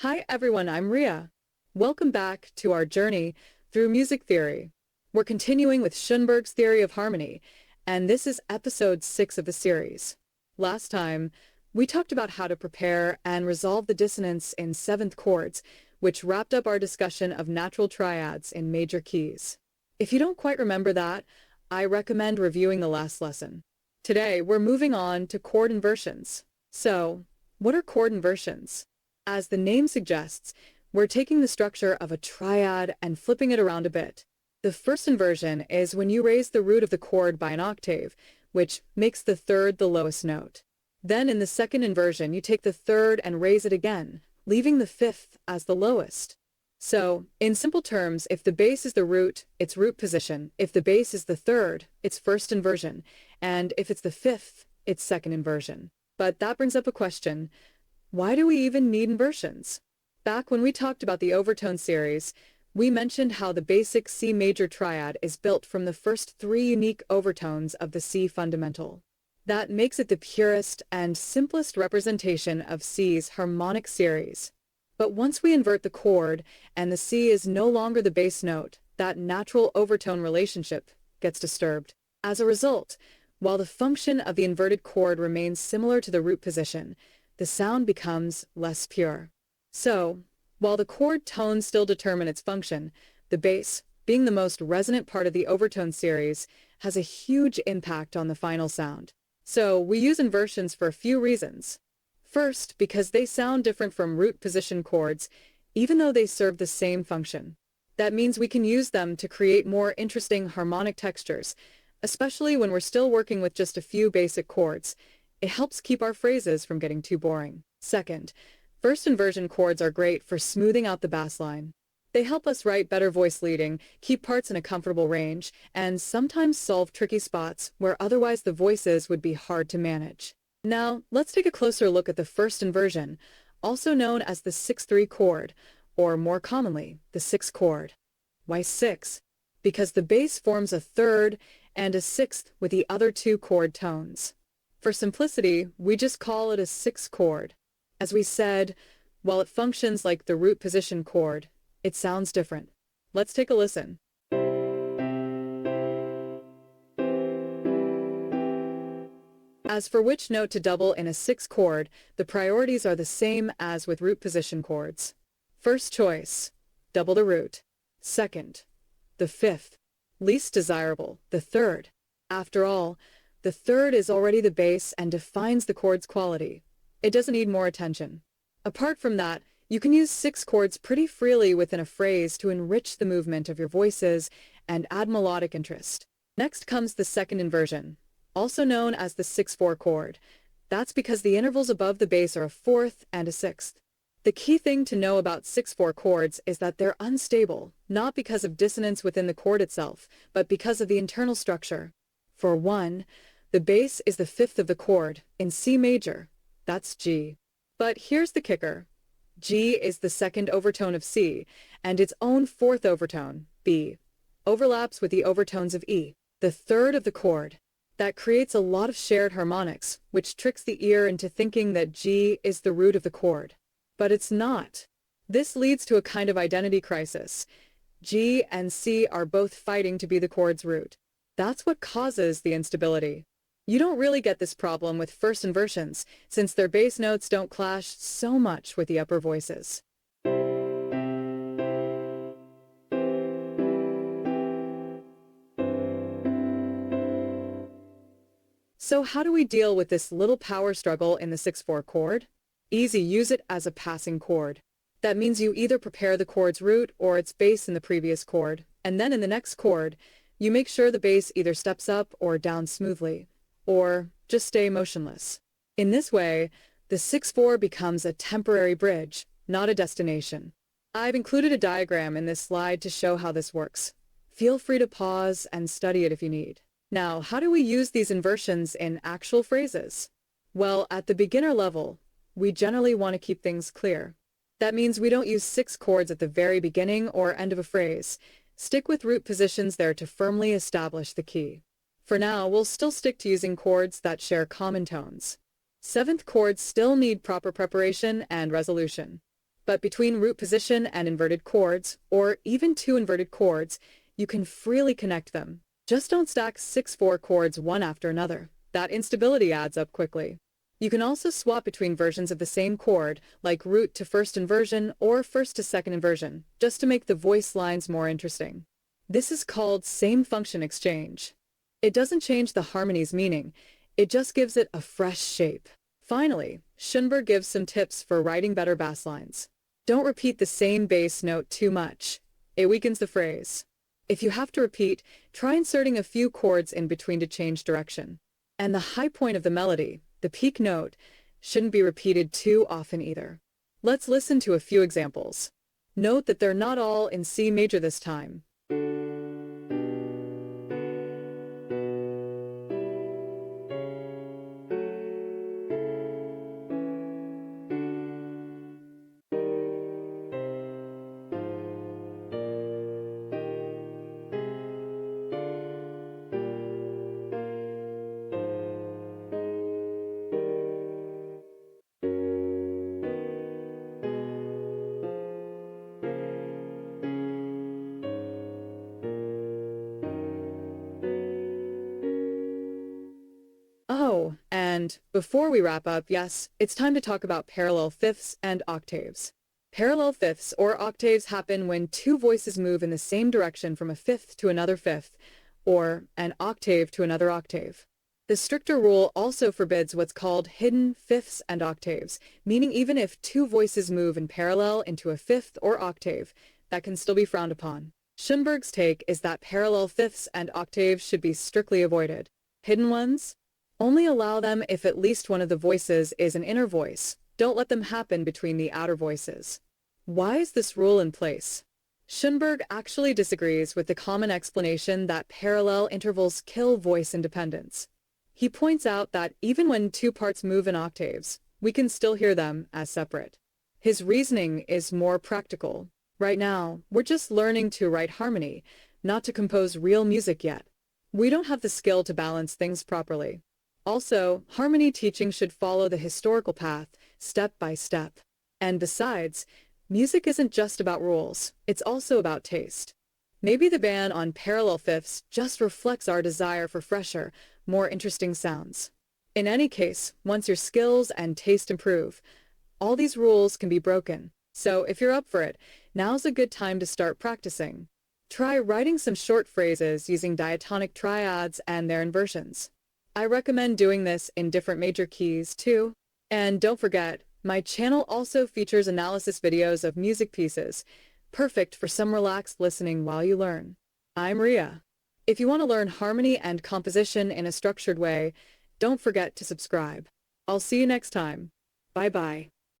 Hi everyone, I'm Reha. Welcome back to our journey through music theory. We're continuing with Schoenberg's theory of harmony, and this is episode 6 of the series. Last time, we talked about how to prepare and resolve the dissonance in seventh chords, which wrapped up our discussion of natural triads in major keys. If you don't quite remember that, I recommend reviewing the last lesson. Today, we're moving on to chord inversions. So, what are chord inversions? As the name suggests, we're taking the structure of a triad and flipping it around a bit. The first inversion is when you raise the root of the chord by an octave, which makes the third the lowest note. Then in the second inversion, you take the third and raise it again, leaving the fifth as the lowest. So, in simple terms, if the bass is the root, it's root position. If the bass is the third, it's first inversion. And if it's the fifth, it's second inversion. But that brings up a question. Why do we even need inversions? Back when we talked about the overtone series, we mentioned how the basic C major triad is built from the first 3 unique overtones of the C fundamental. That makes it the purest and simplest representation of C's harmonic series. But once we invert the chord and the C is no longer the bass note, that natural overtone relationship gets disturbed. As a result, while the function of the inverted chord remains similar to the root position, the sound becomes less pure. So, while the chord tones still determine its function, the bass, being the most resonant part of the overtone series, has a huge impact on the final sound. So, we use inversions for a few reasons. First, because they sound different from root position chords, even though they serve the same function. That means we can use them to create more interesting harmonic textures, especially when we're still working with just a few basic chords. It helps keep our phrases from getting too boring. Second, first inversion chords are great for smoothing out the bass line. They help us write better voice leading, keep parts in a comfortable range, and sometimes solve tricky spots where otherwise the voices would be hard to manage. Now, let's take a closer look at the first inversion, also known as the 6-3 chord, or more commonly, the 6th chord. Why 6? Because the bass forms a third and a sixth with the other 2 chord tones. For simplicity, we just call it a 6th chord. As we said, while it functions like the root position chord, it sounds different. Let's take a listen. As for which note to double in a 6th chord, the priorities are the same as with root position chords. First choice, double the root. Second, the 5th. Least desirable, the 3rd. After all, the 3rd is already the bass and defines the chord's quality. It doesn't need more attention. Apart from that, you can use 6 chords pretty freely within a phrase to enrich the movement of your voices and add melodic interest. Next comes the second inversion, also known as the 6-4 chord. That's because the intervals above the bass are a 4th and a 6th. The key thing to know about 6-4 chords is that they're unstable, not because of dissonance within the chord itself, but because of the internal structure. For one, the bass is the 5th of the chord, in C major. That's G. But here's the kicker. G is the second overtone of C, and its own 4th overtone, B, overlaps with the overtones of E, the 3rd of the chord. That creates a lot of shared harmonics, which tricks the ear into thinking that G is the root of the chord. But it's not. This leads to a kind of identity crisis. G and C are both fighting to be the chord's root. That's what causes the instability. You don't really get this problem with first inversions, since their bass notes don't clash so much with the upper voices. So how do we deal with this little power struggle in the 6-4 chord? Easy, use it as a passing chord. That means you either prepare the chord's root or its bass in the previous chord, and then in the next chord, you make sure the bass either steps up or down smoothly, or just stay motionless. In this way, the 6-4 becomes a temporary bridge, not a destination. I've included a diagram in this slide to show how this works. Feel free to pause and study it if you need. Now, how do we use these inversions in actual phrases? Well, at the beginner level, we generally want to keep things clear. That means we don't use 6 chords at the very beginning or end of a phrase. Stick with root positions there to firmly establish the key. For now, we'll still stick to using chords that share common tones. 7th chords still need proper preparation and resolution. But between root position and inverted chords, or even two inverted chords, you can freely connect them. Just don't stack 6/4 chords one after another. That instability adds up quickly. You can also swap between versions of the same chord, like root to first inversion or first to second inversion, just to make the voice lines more interesting. This is called same function exchange. It doesn't change the harmony's meaning, it just gives it a fresh shape. Finally, Schoenberg gives some tips for writing better bass lines. Don't repeat the same bass note too much. It weakens the phrase. If you have to repeat, try inserting a few chords in between to change direction. And the high point of the melody, the peak note, shouldn't be repeated too often either. Let's listen to a few examples. Note that they're not all in C major this time. Oh, and before we wrap up, yes, it's time to talk about parallel fifths and octaves. Parallel fifths or octaves happen when two voices move in the same direction from a fifth to another fifth, or an octave to another octave. The stricter rule also forbids what's called hidden fifths and octaves, meaning even if two voices move in parallel into a fifth or octave, that can still be frowned upon. Schoenberg's take is that parallel fifths and octaves should be strictly avoided. Hidden ones? Only allow them if at least one of the voices is an inner voice. Don't let them happen between the outer voices. Why is this rule in place? Schoenberg actually disagrees with the common explanation that parallel intervals kill voice independence. He points out that even when two parts move in octaves, we can still hear them as separate. His reasoning is more practical. Right now, we're just learning to write harmony, not to compose real music yet. We don't have the skill to balance things properly. Also, harmony teaching should follow the historical path, step by step. And besides, music isn't just about rules, it's also about taste. Maybe the ban on parallel fifths just reflects our desire for fresher, more interesting sounds. In any case, once your skills and taste improve, all these rules can be broken. So if you're up for it, now's a good time to start practicing. Try writing some short phrases using diatonic triads and their inversions. I recommend doing this in different major keys too. And don't forget, my channel also features analysis videos of music pieces, perfect for some relaxed listening while you learn. I'm Reha. If you want to learn harmony and composition in a structured way, don't forget to subscribe. I'll see you next time. Bye-bye.